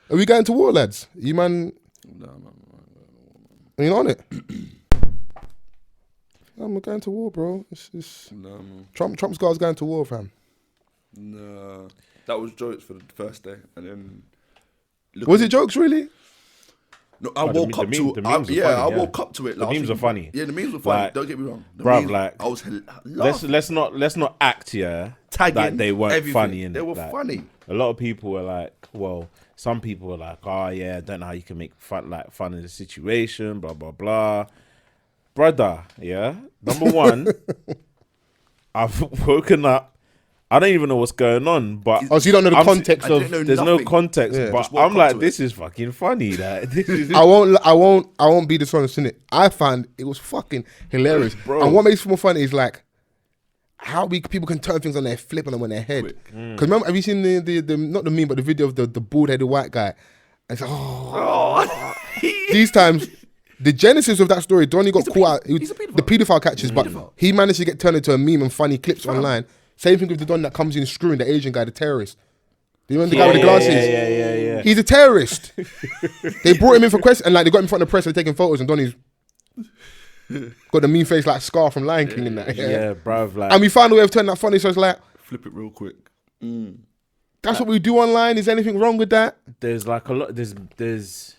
Are we going to war, lads? You man? No, man. Are you not on it? I'm going to war, bro. No, man. Trump's guys going to war, fam. No, that was jokes for the first day, and then. Was it jokes, really? No, I woke up to it. I woke up to it. The memes are funny. Yeah, the memes were funny. Like, don't get me wrong. Bruv, like, I was let's not act tagging that they weren't everything. funny. And they were like, funny. A lot of people were like, well, some people were like, oh yeah, I don't know how you can make fun of the situation, blah blah blah. Brother, yeah. Number one, I've woken up. I don't even know what's going on, but so you don't know the context of. There's no context, Yeah. but I'm like, this is fucking funny. Like, this is. I won't be dishonest in it. I found it was fucking hilarious, bro. And what makes it more funny is like how people can turn things on their flip on their head. Because remember, have you seen the not the meme, but the video of the bald headed white guy? And it's like, these times. The genesis of that story, Donnie got caught out. The paedophile catches, but he managed to get turned into a meme and funny clips online. Same thing with the Don that comes in screwing the Asian guy, the terrorist. Do you remember the guy with the glasses? Yeah. He's a terrorist. They brought him in for questions, and like they got him in front of the press and taking photos, and Donnie's got the mean face like Scar from Lion King in that. Yeah, bruv. Like, and we found a way of turning that funny, so it's like Flip it real quick. that's what we do online. Is there anything wrong with that? there's like a lot. There's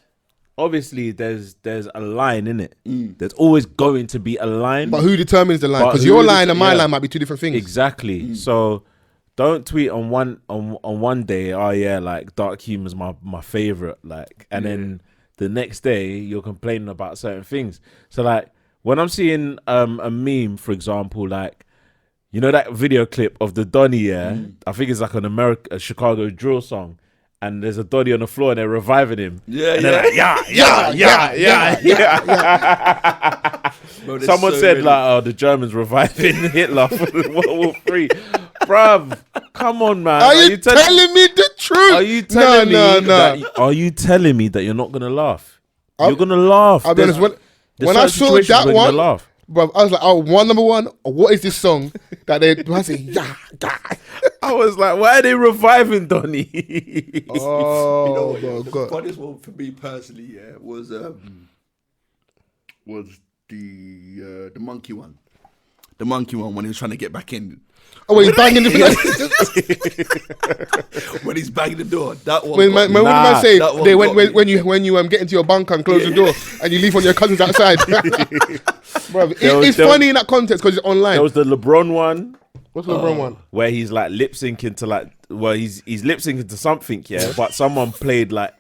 obviously there's a line in it. There's always going to be a line. But who determines the line? But Because who your de- line and my yeah. line might be two different things. Exactly. So don't tweet on one day, oh yeah, like dark humor's my favorite, like, and then the next day you're complaining about certain things. So like when I'm seeing a meme, for example, like, you know that video clip of the Donny, I think it's like a Chicago drill song. And there's a Donny on the floor and they're reviving him. Yeah, and they're like, yeah. Bro, Someone so said many. like, oh, the Germans reviving Hitler for World War 3. Bruv, come on, man. Are you telling me the truth? Are you telling No. me? Are you telling me that you're not gonna laugh? You're gonna laugh. I'll be honest. When I saw that one, laugh. bro, I was like, oh, number one, what is this song that I say, yeah. I was like, why are they reviving Donny? Oh, You know what? my The God. funniest one for me personally, was the monkey one. The monkey one when he was trying to get back in. Oh, when he's banging the When he's banging the door. That one. When got man, me. what did man say? that one They, got me. when you get into your bunker and close the door and you leave on your cousins outside. Bro, it's funny in that context because it's online. There was the LeBron one. What's the LeBron one? Where he's like lip syncing to like, well, he's lip syncing to something, but someone played like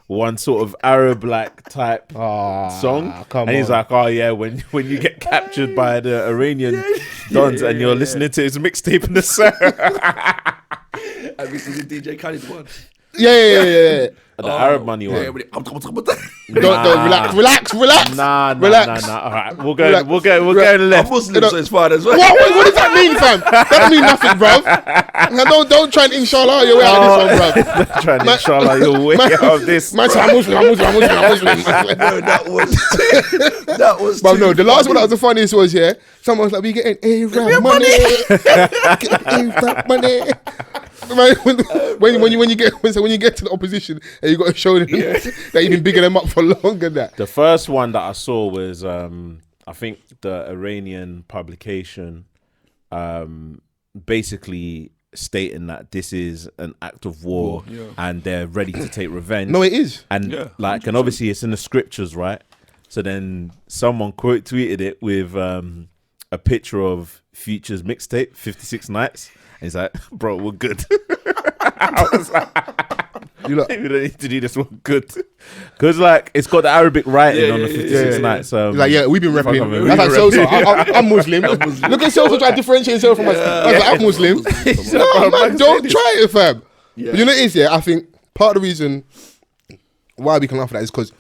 one sort of Arab like type song, and he's like, oh yeah, when you get captured by the Iranian dons and you're listening to his mixtape in the sun. Have you seen the DJ Khaled one? Yeah. The Arab money one. Everybody, Don't relax. Nah. Relax. All right, we'll go left. I'm Muslim, so it's fine as well. What does that mean, fam? That don't mean nothing, bruv. Now, don't try and inshallah your way out of this one, bruv. Trying to inshallah your way out of this. Man, I'm Muslim. No, that was. But too no, the last funny. one that was the funniest was, someone was like, we getting Arab money. Getting Arab money. Right, when you get to the opposition and you got to show them that you've been bigging them up for longer than that. The first one that I saw was I think the Iranian publication basically stating that this is an act of war and they're ready to take revenge. No, it is. And and obviously it's in the scriptures, right? So then someone quote tweeted it with a picture of Future's mixtape, 56 Nights. And he's like, bro, we're good. I was like, we don't need to do this, we're good. Because like, it's got the Arabic writing on the 56 Nights. He's like, we've been repping. We've That's been like Sosa. I'm Muslim. Look at Sosa trying to differentiate himself from us. I was like, I'm Muslim. No, man, don't try it, fam. Yeah. But you know what it is, I think part of the reason why we can laugh at that is because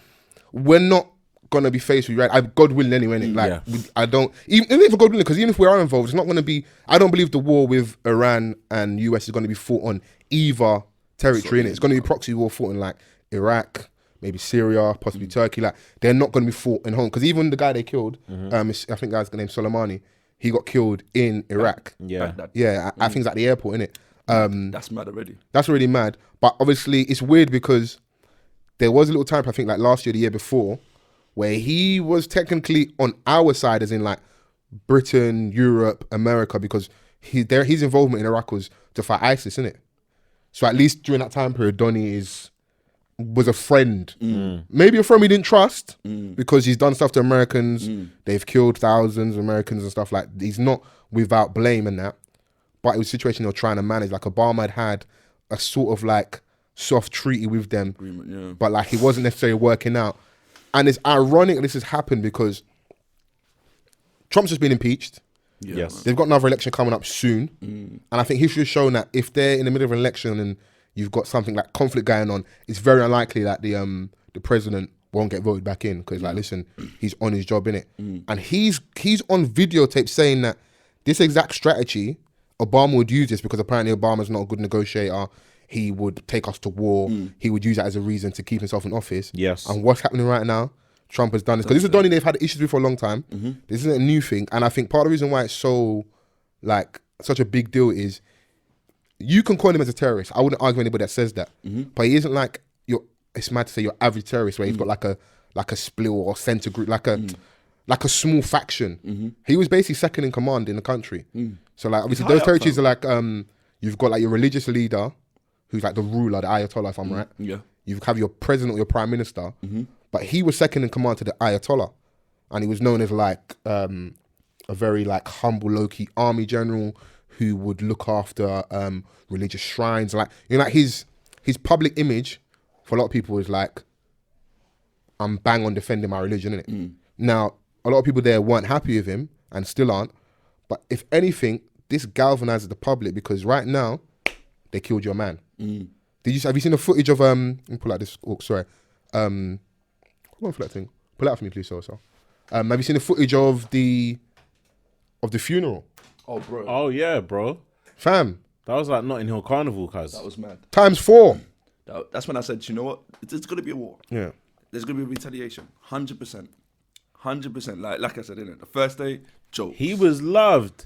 we're not gonna be faced with, right? God willing anyway. Like I don't even if God willing, because even if we are involved, it's not gonna be. I don't believe the war with Iran and US is gonna be fought on either territory. It's gonna be proxy war fought in like Iraq, maybe Syria, possibly Turkey. Like they're not gonna be fought in home, because even the guy they killed, I think guy's named Soleimani, he got killed in Iraq. Yeah. I think it's at the airport, innit? That's mad already. That's really mad. But obviously, it's weird because there was a little time, I think like last year, the year before, where he was technically on our side, as in like Britain, Europe, America, because his involvement in Iraq was to fight ISIS, isn't it? So at least during that time period, Donny was a friend. Maybe a friend we didn't trust because he's done stuff to Americans. They've killed thousands of Americans and stuff like. He's not without blame in that, but it was a situation they were trying to manage. Like Obama had a sort of like soft treaty with them, but like it wasn't necessarily working out. And it's ironic this has happened because Trump's just been impeached. Yes, they've got another election coming up soon, and I think history has shown that if they're in the middle of an election and you've got something like conflict going on, it's very unlikely that the president won't get voted back in because, like, listen, he's on his job, innit? And he's on videotape saying that this exact strategy, Obama would use this because apparently Obama's not a good negotiator. He would take us to war. He would use that as a reason to keep himself in office. Yes. And what's happening right now? Trump has done this because this is Donny they've had issues with for a long time. This isn't a new thing, and I think part of the reason why it's so like such a big deal is you can call him as a terrorist. I wouldn't argue with anybody that says that, but he isn't like it's mad to say your average terrorist where he's got like a split or center group, like a small faction. He was basically second in command in the country. So like obviously those territories are like you've got like your religious leader who's like the ruler, the Ayatollah, if I'm right. Yeah. You have your president or your prime minister. But he was second in command to the Ayatollah, and he was known as like a very like humble, low-key army general who would look after religious shrines. Like like his public image for a lot of people is like, I'm bang on defending my religion, innit? Now a lot of people there weren't happy with him and still aren't. But if anything, this galvanizes the public because right now they killed your man. Have you seen the footage of let me pull out this? Oh, sorry. Hold on for that thing. Pull it out for me, please, Sosa. Have you seen the footage of the funeral? Oh, bro. Oh yeah, bro. Fam. That was like Notting Hill Carnival, cuz. That was mad. ×4. That's when I said, you know what? There's going to be a war. Yeah. There's going to be retaliation. 100%. 100%. Like I said, innit? The first day, joke. He was loved.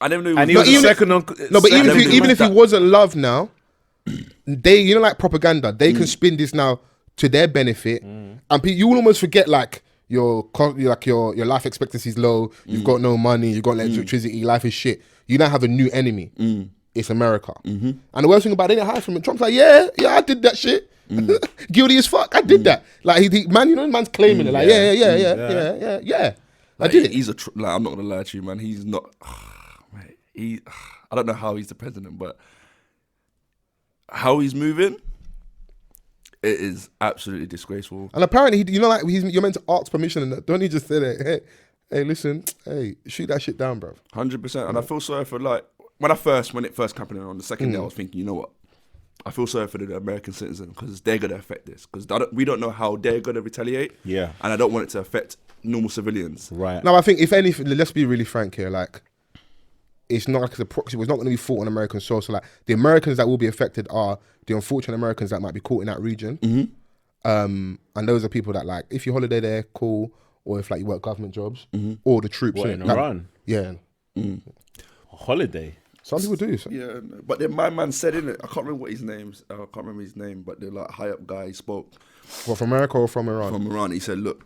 I never knew And he was second on... No, but second even if he wasn't loved now, they, like propaganda, they can spin this now to their benefit, and you will almost forget like your life expectancy is low, you've got no money, you've got electricity, life is shit. You now have a new enemy. It's America. And the worst thing about it, they didn't hide from it. Trump's like, yeah, I did that shit. Guilty as fuck. I did that. Like man's claiming it. Like, yeah. I did it. He's I'm not gonna lie to you, man. He's not. Mate, I don't know how he's the president, but how he's moving, it is absolutely disgraceful. And apparently, you're meant to ask permission, and don't he just say that? Hey, listen, shoot that shit down, bro. 100%. And I feel sorry for when it first happened on the second day, I was thinking, you know what? I feel sorry for the American citizen because they're gonna affect this because we don't know how they're gonna retaliate. Yeah. And I don't want it to affect normal civilians. Right. Now, I think if anything, let's be really frank here. Like, it's not like it's a proxy. It's not going to be fought on American soil. So, like, the Americans that will be affected are the unfortunate Americans that might be caught in that region. And those are people that, like, if you holiday there, cool. Or if, like, you work government jobs. Or the troops. What, in like, Iran? Yeah. Holiday. Some people do. So. Yeah, but then my man said in it, I can't remember his name, but the like high up guy spoke. What, from America or from Iran? From Iran. He said, look,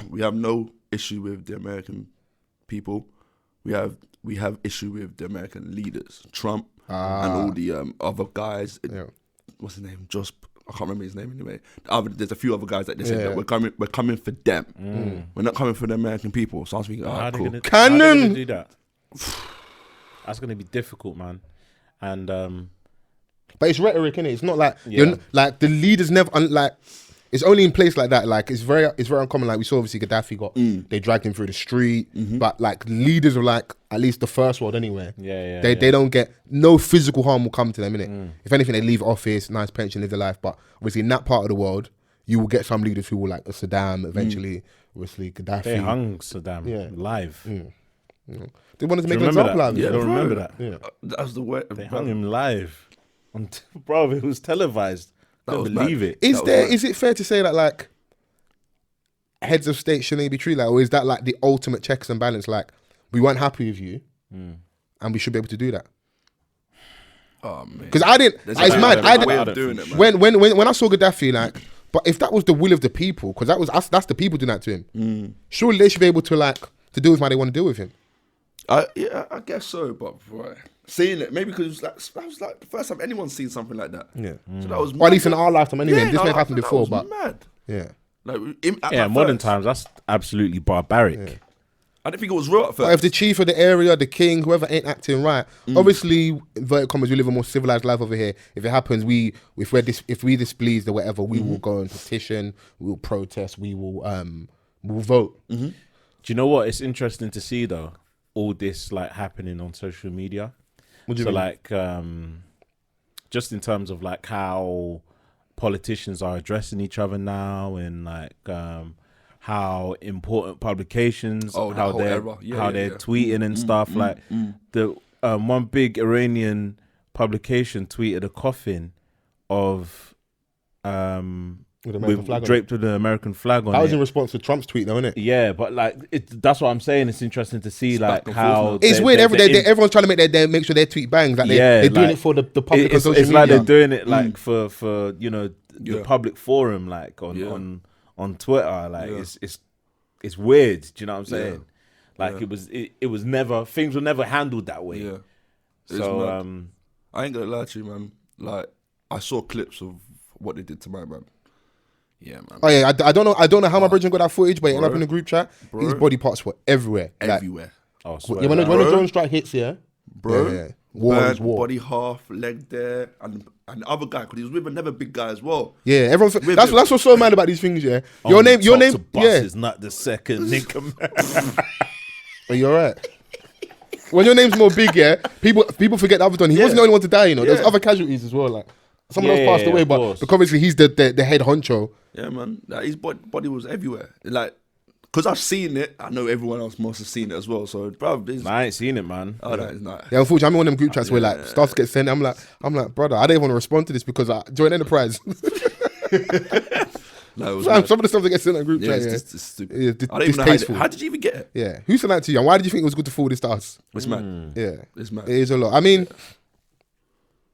we have no issue with the American people. We have issue with the American leaders, Trump and all the other guys. Yeah. What's his name? I can't remember his name anyway. There's a few other guys that they said that we're coming for them. We're not coming for the American people. So I was thinking, How cool. they gonna do that? That's gonna be difficult, man. And but it's rhetoric, innit? It's not like like the leaders never it's only in place like that. Like it's very uncommon. Like we saw, obviously Gaddafi they dragged him through the street, but like leaders are like at least the first world anyway. They don't get no physical harm will come to them, innit? If anything, they leave office, nice pension, live their life. But obviously in that part of the world, you will get some leaders who will like Saddam eventually. Obviously Gaddafi. they hung Saddam live. They wanted to make an example out of Yeah, it. I don't remember that. Yeah. That was the word. They hung him live. Bro, it was televised. I couldn't believe it. Is it fair to say that like heads of state shouldn't be treated like, or is that like the ultimate checks and balance? Like we weren't happy with you, and we should be able to do that. Oh man, because I didn't. It's mad. I way of doing it, man. When I saw Gaddafi, like But if that was the will of the people, because that's the people doing that to him, surely they should be able to to deal with how they want to deal with him. I guess so, but seeing it, maybe because that was like the first time anyone's seen something like that. Yeah. So that was Or at least in our lifetime anyway. Yeah, This may have happened before, but mad. Yeah. Modern times, that's absolutely barbaric. Yeah. I didn't think it was real at first. But if the chief of the area, the king, whoever ain't acting right, obviously, inverted commas, we live a more civilized life over here. If it happens, if we displeased or whatever, we will go and petition, we will protest, we'll vote. Do you know what? It's interesting to see though, all this happening on social media. What do you mean? Just in terms of how politicians are addressing each other now, and how important publications, how they're tweeting and stuff. The one big Iranian publication tweeted a coffin of draped with the American flag on it. That was in response to Trump's tweet, though, isn't it? Yeah, but that's what I'm saying. It's interesting to see how it's weird. Everyone's trying to make sure their tweet bangs. They're doing it for the public on social media. It's like they're doing it for the public forum, on Twitter. It's weird. Do you know what I'm saying? It was never, things were never handled that way. Yeah. So I ain't gonna lie to you, man. I saw clips of what they did to my man. Yeah, man. Oh yeah, I don't know how my brother got that footage, but it ended up in the group chat. His body parts were everywhere. Everywhere. When the drone strike hits, bro. Yeah. War. Body half, leg there, and the other guy, because he was with another big guy as well. Yeah, everyone. That's what's so mad about these things. Yeah, your name. Is not the second nigga. Are you alright? When your name's more big, people forget the other one. He wasn't the only one to die. There's other casualties as well. Someone else passed away, but because obviously he's the head honcho. Yeah, man. His body was everywhere. Because I've seen it, I know everyone else must have seen it as well. So, bro, I ain't seen it, man. Oh, that is nice. Yeah, unfortunately, I'm in one of them group chats where stuff gets sent. I'm like, brother, I don't even want to respond to this because I joined Enterprise. No, some of the stuff that gets sent in group chat, it's stupid. I don't even know how did you even get it? Yeah, who sent that to you? And why did you think it was good to forward this to us? It's mad. Yeah, it's mad. It is a lot. I mean.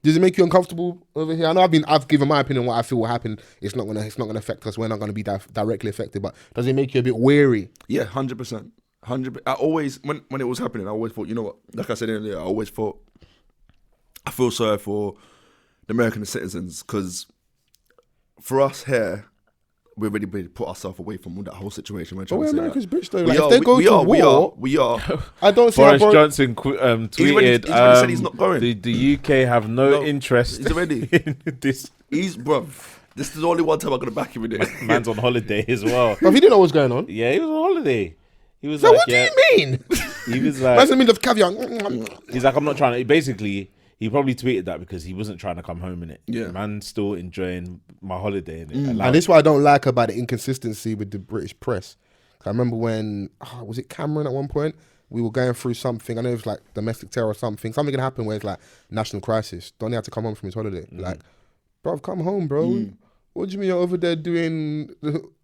Does it make you uncomfortable over here? I know I've given my opinion on what I feel will happen. It's not gonna affect us. We're not gonna be directly affected. But does it make you a bit wary? Yeah, 100%. 100%. I always when it was happening, I always thought, you know what? Like I said earlier, I always thought I feel sorry for the American citizens because for us here, we've already put ourselves away from that whole situation. But we're America's bitch though. If they go to war, we are. I don't see Boris Johnson tweeted. He's already said he's not going. The UK have no interest. He's already in this. This is the only one time I'm gonna back him in it. Man's on holiday as well. But he didn't know what's going on. Yeah, he was on holiday. He was so what do you mean? He was like, that's the mean of caviar. He's like, I'm not trying to. Basically, he probably tweeted that because he wasn't trying to come home in it. Yeah, man's still enjoying my holiday in it. And this is what I don't like about the inconsistency with the British press. I remember when was it Cameron at one point? We were going through something. I know it was domestic terror or something. Something can happen where it's national crisis. Donny had to come home from his holiday. Bro, come home, bro. What do you mean you're over there doing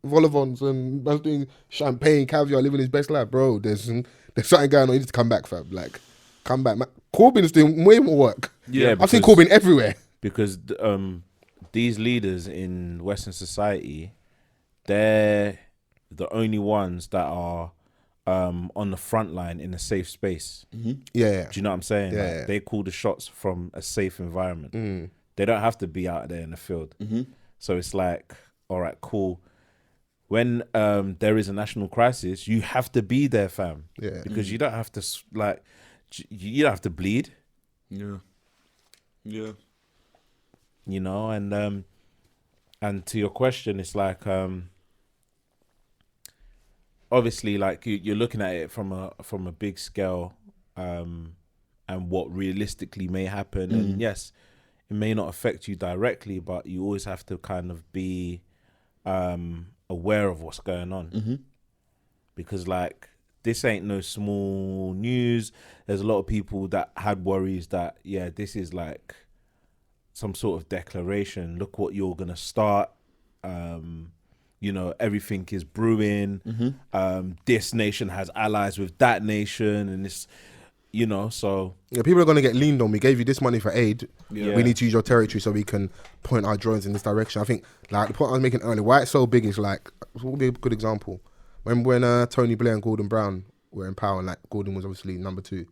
vol-au-vents and doing champagne, caviar, living his best life, bro? There's something going on. You need to come back, fam. Come back. Corbyn's doing way more work. Yeah, I've seen Corbyn everywhere. Because these leaders in Western society, they're the only ones that are on the front line in a safe space. Yeah. Do you know what I'm saying? Yeah. They call the shots from a safe environment. They don't have to be out there in the field. So it's all right, cool. When there is a national crisis, you have to be there, fam. Yeah. Because you don't have to you don't have to bleed. Yeah. Yeah. And to your question, it's obviously you're looking at it from a big scale, and what realistically may happen. And yes, it may not affect you directly, but you always have to kind of be aware of what's going on. Because this ain't no small news. There's a lot of people that had worries that, this is some sort of declaration. Look what you're going to start. Everything is brewing. This nation has allies with that nation. And you know, so Yeah, people are going to get leaned on. We gave you this money for aid. Yeah. We need to use your territory so we can point our drones in this direction. I think, like, the point I was making earlier, why it's so big is, like, it will be a good example. Remember when Tony Blair and Gordon Brown were in power, and, like, Gordon was obviously number 2.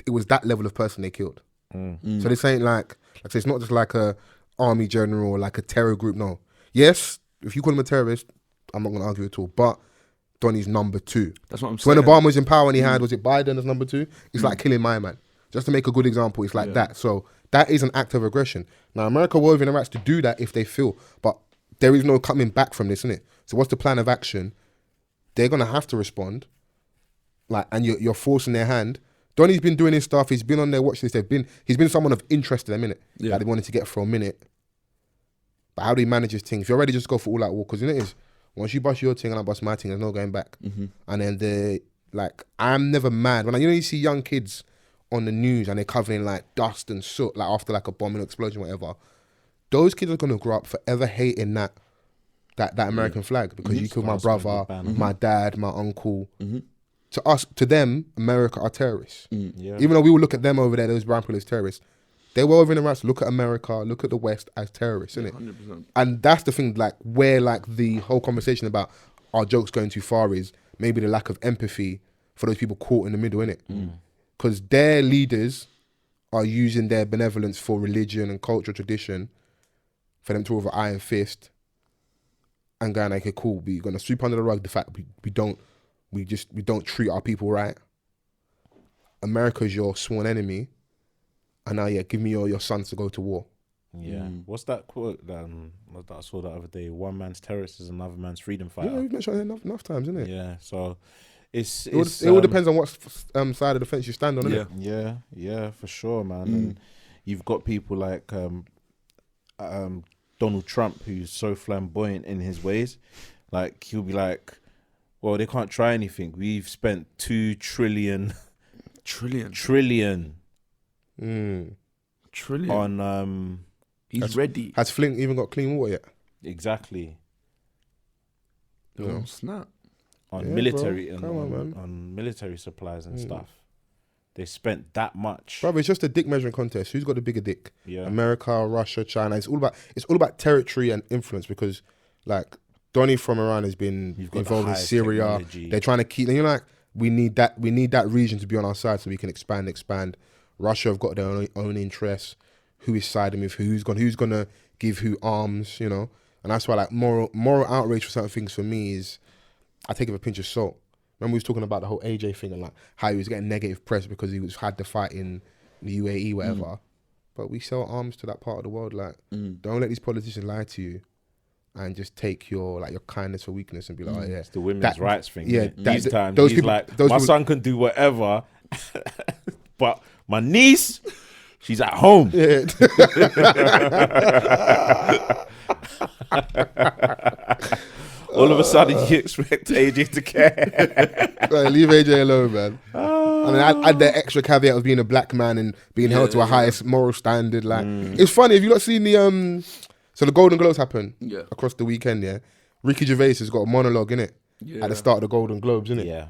It was that level of person they killed. So this ain't like I say, it's not just like a army general or like a terror group. No. Yes, if you call him a terrorist, I'm not going to argue at all. But Donny's number 2. That's what I'm So saying. when Obama was in power and he had, was it Biden as number 2? It's like killing my man. Just to make a good example, it's like that. So that is an act of aggression. Now, America will have the rights to do that if they feel, but there is no coming back from this, isn't it? So what's the plan of action? They're going to have to respond. Like, and you're forcing their hand. Donny's been doing his stuff. He's been on their watch list. He's been someone of interest to them, innit? Yeah. That they wanted to get for a minute. But how do he manage his thing? If you're ready, just go for all out war. Because you know it is, once you bust your thing and I bust my thing, there's no going back. And then I'm never mad. When you see young kids on the news and they're covering like dust and soot, like after like a bombing or explosion, whatever, those kids are going to grow up forever hating that American flag because you killed my brother, my dad, my uncle. To them, America are terrorists. Even though we will look at them over there, those brown people as terrorists, they were over in the rights. Look at America, look at the West as terrorists, innit? 100%. And that's the thing, like where like the whole conversation about our jokes going too far is maybe the lack of empathy for those people caught in the middle, innit? Because their leaders are using their benevolence for religion and culture, tradition, for them to have an iron fist and going like, okay, cool, we're gonna sweep under the rug the fact we don't treat our people right. America's your sworn enemy, and now give me your sons to go to war. Yeah. What's that quote that I saw the other day? One man's terrorist is another man's freedom fighter. Yeah, you've mentioned it enough times, isn't it? Yeah. So it all depends on what side of the fence you stand on, innit? Yeah, for sure, man. And you've got people like Donald Trump, who's so flamboyant in his ways. Like, he'll be like, well, they can't try anything. We've spent $2 trillion on He's ready. Has Flint even got clean water yet? exactly Oh, snap. on military bro. Come on, man. on military supplies and stuff. They spent that much. Brother, it's just a dick measuring contest. Who's got the bigger dick? Yeah. America, Russia, China. It's all about territory and influence because, like, Donny from Iran has been You've got the involved in highest Syria. technology. They're trying to keep. And you're like, we need that region to be on our side so we can expand. Russia have got their own interests. Who is siding with who's gonna give who arms? You know, and that's why like moral outrage for certain things for me is I take it with a pinch of salt. Remember we was talking about the whole AJ thing and like how he was getting negative press because he had the fight in the UAE, whatever. But we sell arms to that part of the world. Like, don't let these politicians lie to you and just take your kindness for weakness and be like, oh yeah, It's the women's rights thing. Yeah, These times those he's people, like, my son can do whatever, but my niece, she's at home. Yeah. All of a sudden, you expect AJ to care. Like, leave AJ alone, man. And then add the extra caveat of being a black man and being held to a highest moral standard. Like, it's funny if you not seen the so the Golden Globes happen across the weekend. Yeah, Ricky Gervais has got a monologue in it at the start of the Golden Globes, innit? Yeah,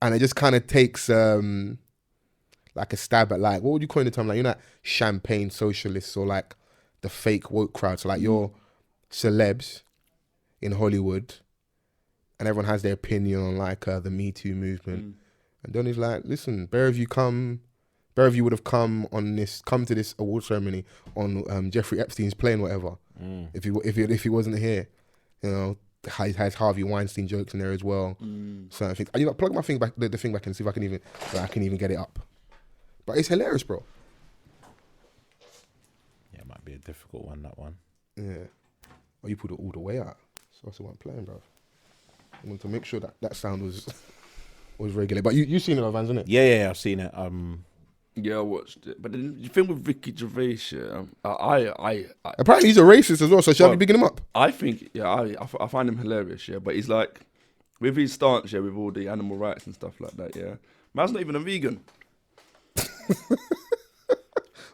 and it just kind of takes like a stab at like what would you call it in the time, like, you're not champagne socialists or like the fake woke crowd. So like you're celebs in Hollywood, and everyone has their opinion on like the Me Too movement. And Donny's like, listen, better if you would have come to this award ceremony on Jeffrey Epstein's plane, whatever. If he wasn't here, you know, has Harvey Weinstein jokes in there as well. So I think, you know, plug my thing back, the thing back, and see if I can even get it up. But it's hilarious, bro. yeah, it might be a difficult one. That one. Yeah. Oh, you put it all the way out. So that's what I'm playing, bro. I want to make sure that sound was regular. But you seen it, Vans, isn't it? Yeah, I've seen it. Yeah, I watched it. But the thing with Ricky Gervais, I Apparently he's a racist as well, so shall we bigging him up? I think, I find him hilarious, yeah. But he's like, with his stance, yeah, with all the animal rights and stuff like that, yeah. Man's not even a vegan.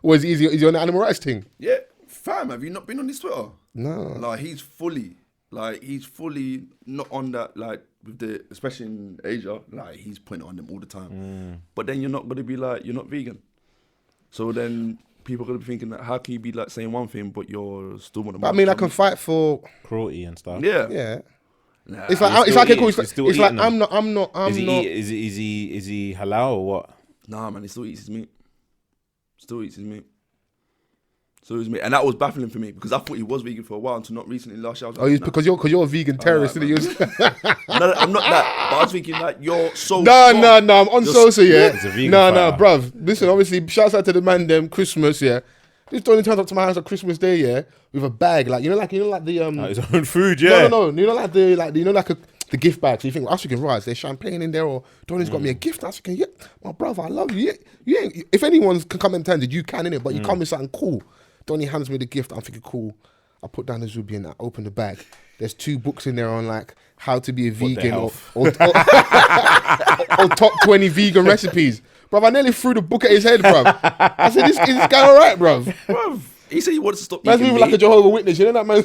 Or is he on the animal rights thing? Yeah, fam, have you not been on his Twitter? No. Like, he's fully not on that, like, especially in Asia, like he's pointing on them all the time. But then you're not gonna be like, you're not vegan. So then people are gonna be thinking that how can you be like saying one thing but you're still one of. But I mean, I can fight for cruelty and stuff. Yeah. Yeah. Nah, It's like okay, cool. It's like them. I'm not. Is he halal or what? Nah, man, he still eats his meat. So it was me, and that was baffling for me because I thought he was vegan for a while until not recently. Last year, I was like, nah. because you're a vegan terrorist, isn't it? No, I'm not that. But I was thinking like you're so. No, I'm on Sosa, yeah. He's a vegan No, fighter. bruv. Listen, obviously, shouts out to the man. Them Christmas, yeah. This Donny turns up to my house on Christmas Day, yeah, with a bag, like like the His own food, yeah. No, the gift bag. So you think, I was thinking, right, there's champagne in there, or Donny's got me a gift. I was thinking, yeah, my brother, I love you. You ain't, if anyone can come empty-handed, you can, innit? But you come with something cool. Donny hands me the gift. I'm thinking, cool. I put down the Zubi and I open the bag. There's 2 books in there on like how to be a vegan or top 20 vegan recipes. Bruv, I nearly threw the book at his head, bruv. I said, is this guy all right, bruv? Bruv, he said he wants to stop Man's eating moving meat. like a Jehovah's Witness, you know that, man?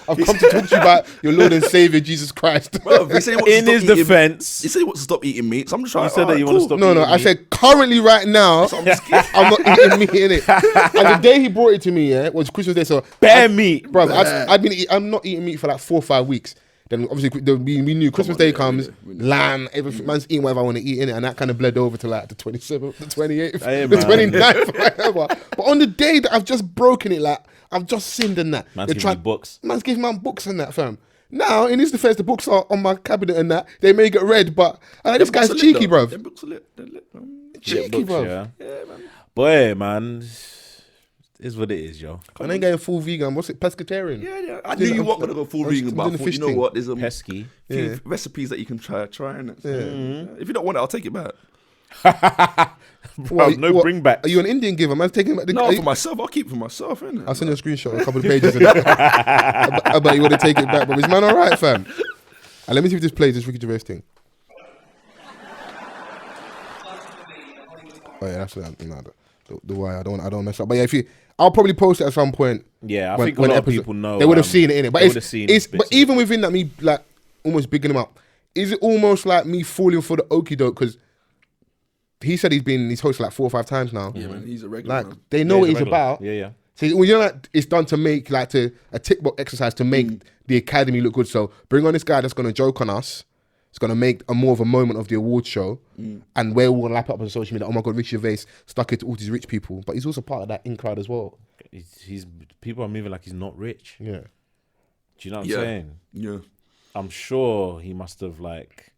I've come to talk to you about your Lord and Saviour, Jesus Christ. Bruv, he said he wants In to his stop eating- defense, He said he wants to stop eating meat, so I'm just trying. You said that you want to stop. No, eating I meat. said currently right now, I'm not eating meat, innit? And the day he brought it to me, yeah, was Christmas Day, so... bare meat, Bruv, I'm not eating meat for like 4 or 5 weeks. Then obviously we knew Christmas Day comes, lamb, everything. Man's eating whatever I want to eat in it, and that kind of bled over to like the 27th, the 28th, Hey, the man. 29th, whatever. But on the day that I've just broken it, like I've just sinned in that. Man's giving you books. Man's giving man books and that, fam. Now in his defense, the books are on my cabinet and that they may get read, but this guy's cheeky, bruv. Them books are lit. They're lit, man. Cheeky, bruv. Yeah. Yeah, man. Boy, man, is what it is, yo. And ain't going full vegan. What's it? Pescatarian. Yeah. I knew you weren't gonna go full I was vegan, but doing I the thought, you fish know thing. what? There's a Pesky. few recipes that you can try and if you don't want it, I'll take it back. Bro, bring back. Are you an Indian giver? Man's taking back the. No, for myself, I'll keep it for myself, innit? I'll send you a screenshot of a couple of pages. I bet you want to take it back, but is man all right, fam? And let me see if this plays this Ricky Gervais thing. Oh yeah, that's the why I don't mess up. But yeah, I'll probably post it at some point. Yeah, I think a lot of people know. They would have seen it in it, but they would have seen it's bits but even within that, me like almost bigging him up. Is it almost like me falling for the okie doke? Because he said he's hosted like 4 or 5 times now. Yeah, man, he's a regular. Like Man. they know what he's about. Yeah. So like it's done to make like a tick box exercise to make the academy look good. So bring on this guy that's gonna joke on us. It's gonna make a more of a moment of the award show, and we're all gonna lap up on social media. Oh my God, Ricky Gervais stuck it to all these rich people, but he's also part of that in crowd as well. He's people are moving like he's not rich. Yeah. Do you know what I'm saying? Yeah. I'm sure he must have like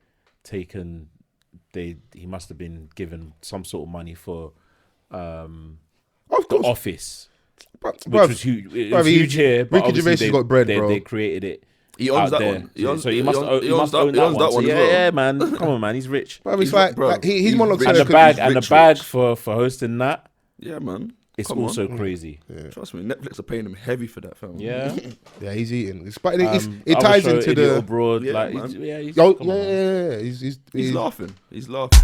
taken. He must have been given some sort of money for Of the course. office, But, which was huge. It was huge here. But Ricky Gervais has got bread, bro. They created it. He owns out that there. one. He owns, So he must own that one. So as well. yeah, man. Come on, man. He's rich. Bruv, it's like he's more like rich. And the Rich, bag rich. for hosting that, Yeah, man. it's Come also on. crazy. Trust me, Netflix are paying him heavy for that film. Yeah. Yeah, he's eating. But it Other ties show, into Idiot the. Abroad. Yeah, Like, man. he's, Oh, come on, man. yeah. He's laughing. He's laughing.